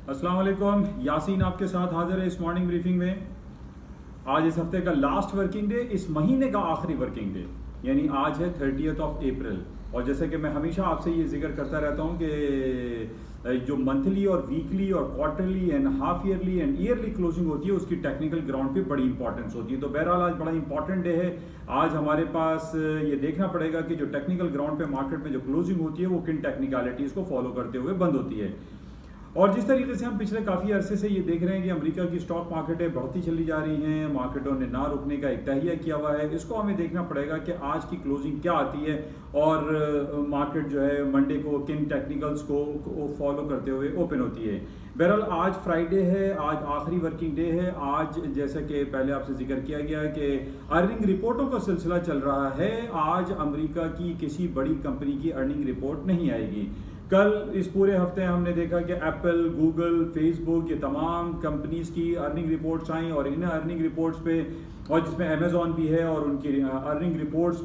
अस्सलाम वालेकुम, यासीन आपके साथ हाजिर है इस मॉर्निंग ब्रीफिंग में। आज इस हफ्ते का लास्ट वर्किंग डे, इस महीने का आखिरी वर्किंग डे, यानी आज है 30 अप्रैल। और जैसे कि मैं हमेशा आपसे ये जिक्र करता रहता हूँ कि जो मंथली और वीकली और quarterly and half yearly and yearly closing होती है उसकी टेक्निकल ग्राउंड पे बड़ी इंपॉर्टेंस होती है। तो बहरहाल आज बड़ा इंपॉर्टेंट डे है। आज हमारे पास ये देखना पड़ेगा कि जो टेक्निकल ग्राउंड पे मार्केट में जो क्लोजिंग होती है वो किन टेक्निकलिटीज़ को फॉलो करते हुए बंद होती है। और जिस तरीके से हम पिछले काफ़ी अरसे से ये देख रहे हैं कि अमेरिका की स्टॉक मार्केटें बढ़ती चली जा रही हैं, मार्केटों ने ना रुकने का एक तहिया किया हुआ है, इसको हमें देखना पड़ेगा कि आज की क्लोजिंग क्या आती है और मार्केट जो है मंडे को किन टेक्निकल्स को फॉलो करते हुए ओपन होती है। बहरहाल आज फ्राइडे है, आज आखिरी वर्किंग डे है। आज जैसा कि पहले आपसे जिक्र किया गया कि अर्निंग रिपोर्टों का सिलसिला चल रहा है। आज अमेरिका की किसी बड़ी कंपनी की अर्निंग रिपोर्ट नहीं आएगी। कल इस पूरे हफ्ते हमने देखा कि एप्पल, गूगल, फेसबुक, ये तमाम कंपनीज की अर्निंग रिपोर्ट्स आई और इन अर्निंग रिपोर्ट्स पे और जिसमें अमेजॉन भी है और उनकी अर्निंग रिपोर्ट्स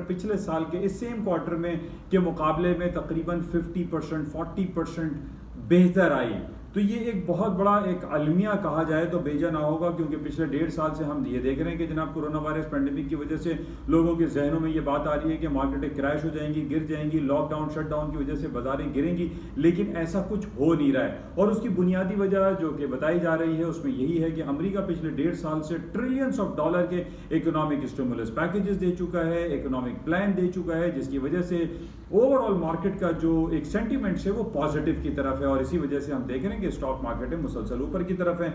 पिछले साल के इस सेम क्वार्टर में के मुकाबले में तकरीबन 50%, 40% बेहतर आई। तो ये एक बहुत बड़ा एक अलमिया कहा जाए तो बेजा ना होगा, क्योंकि पिछले 1.5 साल से हम ये देख रहे हैं कि जनाब कोरोना वायरस पेंडेमिक की वजह से लोगों के जहनों में ये बात आ रही है कि मार्केटें क्रैश हो जाएंगी, गिर जाएंगी, लॉकडाउन शटडाउन की वजह से बाजारें गिरेंगी, लेकिन ऐसा कुछ हो नहीं रहा है। और उसकी बुनियादी वजह जो कि बताई जा रही है उसमें यही है कि अमेरिका पिछले 1.5 साल से ट्रिलियंस ऑफ डॉलर के इकोनॉमिक स्टिमुलस पैकेजेस दे चुका है, इकोनॉमिक प्लान दे चुका है, जिसकी वजह से ओवरऑल मार्केट का जो एक सेंटीमेंट्स है वो पॉजिटिव की तरफ है। और इसी वजह से हम देख रहे हैं कि स्टॉक मार्केट मुसलसल ऊपर की तरफ है।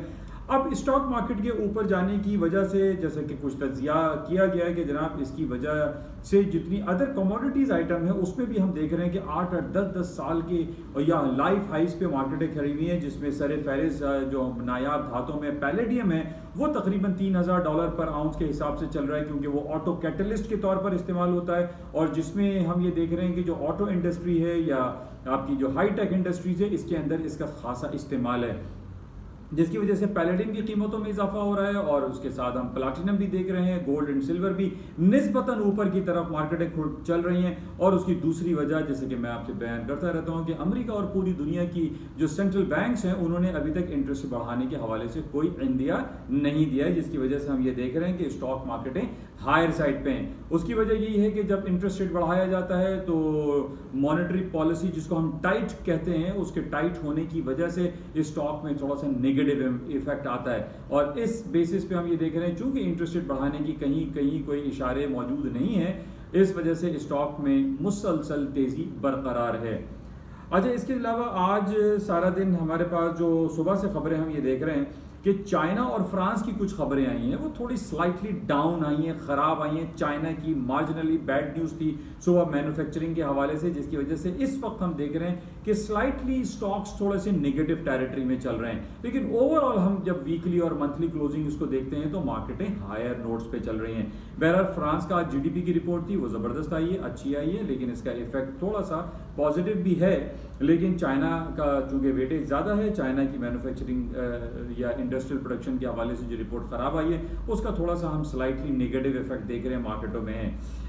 अब स्टॉक मार्केट के ऊपर जाने की वजह से जैसे कि कुछ तज्जिया किया गया है कि जनाब इसकी वजह से जितनी अदर कमोडिटीज आइटम है उसमें भी हम देख रहे हैं कि 8-8, 10-10 साल के या लाइफ हाइस पे मार्केटें खड़ी हुई हैं, जिसमें सरे फहरिस्त जो नायाब धातों में पैलेडियम है वो तकरीबन $3000 पर आउंस के हिसाब से चल रहा है, क्योंकि वो ऑटो कैटलिस्ट के तौर पर इस्तेमाल होता है। और जिसमें हम ये देख रहे हैं कि जो ऑटो इंडस्ट्री है या आपकी जो हाई टेक इंडस्ट्रीज है इसके अंदर इसका खासा इस्तेमाल है, जिसकी वजह से पैलेडियम की कीमतों में इजाफा हो रहा है। और उसके साथ हम प्लाटिनम भी देख रहे हैं, गोल्ड एंड सिल्वर भी निस्बतन ऊपर की तरफ मार्केटें चल रही हैं। और उसकी दूसरी वजह जैसे कि मैं आपसे बयान करता रहता हूं कि अमेरिका और पूरी दुनिया की जो सेंट्रल बैंक्स हैं उन्होंने अभी तक इंटरेस्ट बढ़ाने के हवाले से कोई इंदिया नहीं दिया है, जिसकी वजह से हम ये देख रहे हैं कि स्टॉक मार्केटें हायर साइड पे हैं। उसकी वजह यही है कि जब इंटरेस्ट रेट बढ़ाया जाता है तो मॉनेटरी पॉलिसी जिसको हम टाइट कहते हैं उसके टाइट होने की वजह से इस स्टॉक में थोड़ा सा नेगेटिव इफेक्ट आता है। और इस बेसिस पे हम ये देख रहे हैं चूंकि इंटरेस्ट रेट बढ़ाने की कहीं कहीं कोई इशारे मौजूद नहीं है, इस वजह से स्टॉक में मुसलसल तेजी बरकरार है। अच्छा, इसके अलावा आज सारा दिन हमारे पास जो सुबह से खबरें हम ये देख रहे हैं कि चाइना और फ्रांस की कुछ खबरें आई हैं, वो थोड़ी स्लाइटली डाउन आई हैं, ख़राब आई हैं। चाइना की मार्जिनली बैड न्यूज़ थी सुबह मैन्युफैक्चरिंग के हवाले से, जिसकी वजह से इस वक्त हम देख रहे हैं कि स्लाइटली स्टॉक्स थोड़े से नेगेटिव टेरिटरी में चल रहे हैं। लेकिन ओवरऑल हम जब वीकली और मंथली क्लोजिंग इसको देखते हैं तो मार्केटें हायर नोट्स पे चल रही हैं। बहरहाल फ्रांस का जीडीपी की रिपोर्ट थी, वो ज़बरदस्त आई है, अच्छी आई है, लेकिन इसका इफेक्ट थोड़ा सा पॉजिटिव भी है। लेकिन चाइना का चूंकि वेटेज ज़्यादा है, चाइना की मैन्युफैक्चरिंग या इंडस्ट्रियल प्रोडक्शन के हवाले से जो रिपोर्ट ख़राब आई है उसका थोड़ा सा हम स्लाइटली नेगेटिव इफेक्ट देख रहे हैं मार्केटों में है।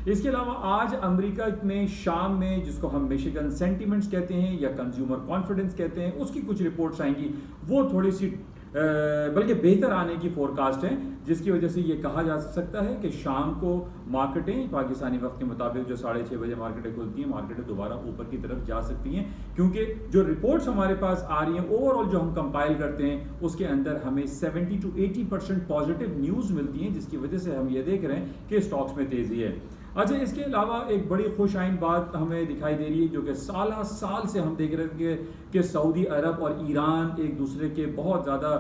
इसके अलावा आज अमेरिका में शाम में जिसको हम मिशिगन सेंटीमेंट्स कहते हैं या कंज्यूमर कॉन्फिडेंस कहते हैं उसकी कुछ रिपोर्ट्स आएंगी, वो थोड़ी सी बल्कि बेहतर आने की फोरकास्ट है, जिसकी वजह से ये कहा जा सकता है कि शाम को मार्केटें पाकिस्तानी वक्त के मुताबिक जो 6:30 बजे मार्केटें खुलती हैं, मार्केटें दोबारा ऊपर की तरफ जा सकती हैं, क्योंकि जो रिपोर्ट्स हमारे पास आ रही हैं ओवरऑल जो हम कंपाइल करते हैं उसके अंदर हमें 70 to 80% पॉजिटिव न्यूज़ मिलती हैं, जिसकी वजह से हम ये देख रहे हैं कि स्टॉक्स में तेज़ी है। अच्छा, इसके अलावा एक बड़ी खुश आइन बात हमें दिखाई दे रही है जो कि साल से हम देख रहे हैं कि सऊदी अरब और ईरान एक दूसरे के बहुत ज़्यादा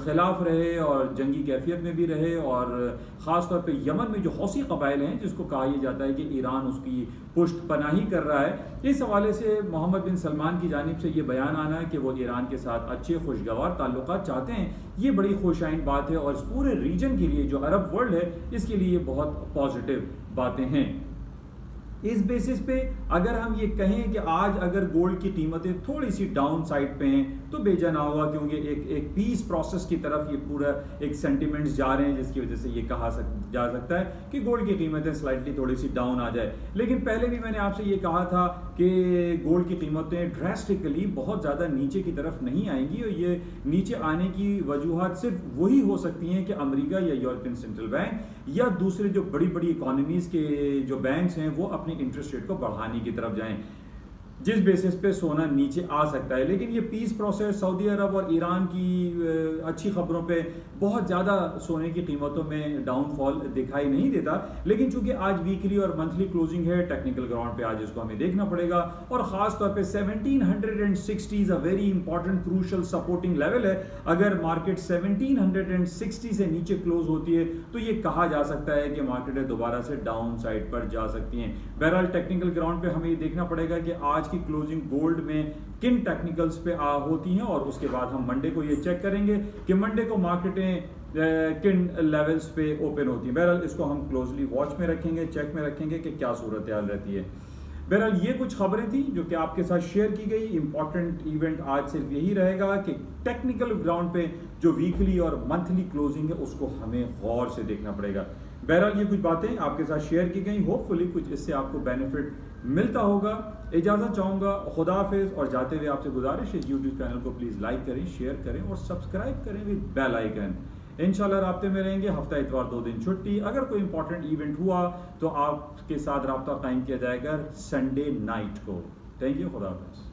खिलाफ रहे और जंगी कैफियत में भी रहे। और ख़ास तौर पे यमन में जो हौसी कबाइल हैं जिसको कहा यह जाता है कि ईरान उसकी पुष्ट पनाही कर रहा है, इस हवाले से मोहम्मद बिन सलमान की जानिब से ये बयान आना है कि वो ईरान के साथ अच्छे खुशगवार ताल्लुकात चाहते हैं, ये बड़ी खुश आइन बात है और इस पूरे रीजन के लिए जो अरब वर्ल्ड है इसके लिए बहुत पॉजिटिव बातें हैं। इस बेसिस पे अगर हम ये कहें कि आज अगर गोल्ड की कीमतें थोड़ी सी डाउन साइड पे हैं तो बेजा ना हुआ, क्योंकि एक पीस प्रोसेस की तरफ ये पूरा एक सेंटिमेंट्स जा रहे हैं, जिसकी वजह से ये कहा जा सकता है कि गोल्ड की कीमतें स्लाइटली थोड़ी सी डाउन आ जाए। लेकिन पहले भी मैंने आपसे ये कहा था कि गोल्ड की कीमतें ड्रेस्टिकली बहुत ज़्यादा नीचे की तरफ नहीं आएंगी, और ये नीचे आने की वजूहत सिर्फ वही हो सकती हैं कि अमेरिका या यूरोपियन सेंट्रल बैंक या दूसरे जो बड़ी बड़ी इकोनॉमीज़ के जो बैंक्स हैं वो अपनी इंटरेस्ट रेट को बढ़ाने की तरफ जाएं, जिस बेसिस पे सोना नीचे आ सकता है। लेकिन ये पीस प्रोसेस सऊदी अरब और ईरान की अच्छी खबरों पे बहुत ज़्यादा सोने की कीमतों में डाउनफॉल दिखाई नहीं देता। लेकिन चूंकि आज वीकली और मंथली क्लोजिंग है, टेक्निकल ग्राउंड पे आज इसको हमें देखना पड़ेगा, और ख़ास तौर पे 1760 a very important crucial supporting level है। अगर मार्केट 1760 से नीचे क्लोज होती है तो ये कहा जा सकता है कि मार्केटें दोबारा से डाउन साइड पर जा सकती हैं। बहरहाल टेक्निकल ग्राउंड पे हमें ये देखना पड़ेगा कि आज की क्लोजिंग गोल्ड में किन टेक्निकल्स पे होती हैं, और उसके बाद हम मंडे को ये चेक करेंगे कि मंडे को मार्केटें किन लेवल्स पे ओपन होती हैं। बहरहाल इसको हम क्लोजली वॉच में रखेंगे, चेक में रखेंगे कि क्या सूरत हाल रहती है। बहरहाल ये कुछ खबरें थी जो कि आपके साथ शेयर की गई। इंपॉर्टेंट इवेंट आज सिर्फ यही रहेगा कि टेक्निकल ग्राउंड पे जो वीकली और मंथली क्लोजिंग है उसको हमें गौर से देखना पड़ेगा। बहरहाल ये कुछ बातें आपके साथ शेयर की गई, होपफुली कुछ इससे आपको बेनिफिट मिलता होगा। इजाज़त चाहूँगा, खुदा हाफिज़, और जाते हुए आपसे गुजारिश है यूट्यूब चैनल को प्लीज़ लाइक करें, शेयर करें और सब्सक्राइब करें विद बेल आइकन। इंशाल्लाह राब्ते में रहेंगे। हफ्ता इतवार 2 दिन छुट्टी। अगर कोई इंपॉर्टेंट इवेंट हुआ तो आपके साथ रब्ता कायम किया जाएगा संडे नाइट को। थैंक यू, खुदा हाफिज़।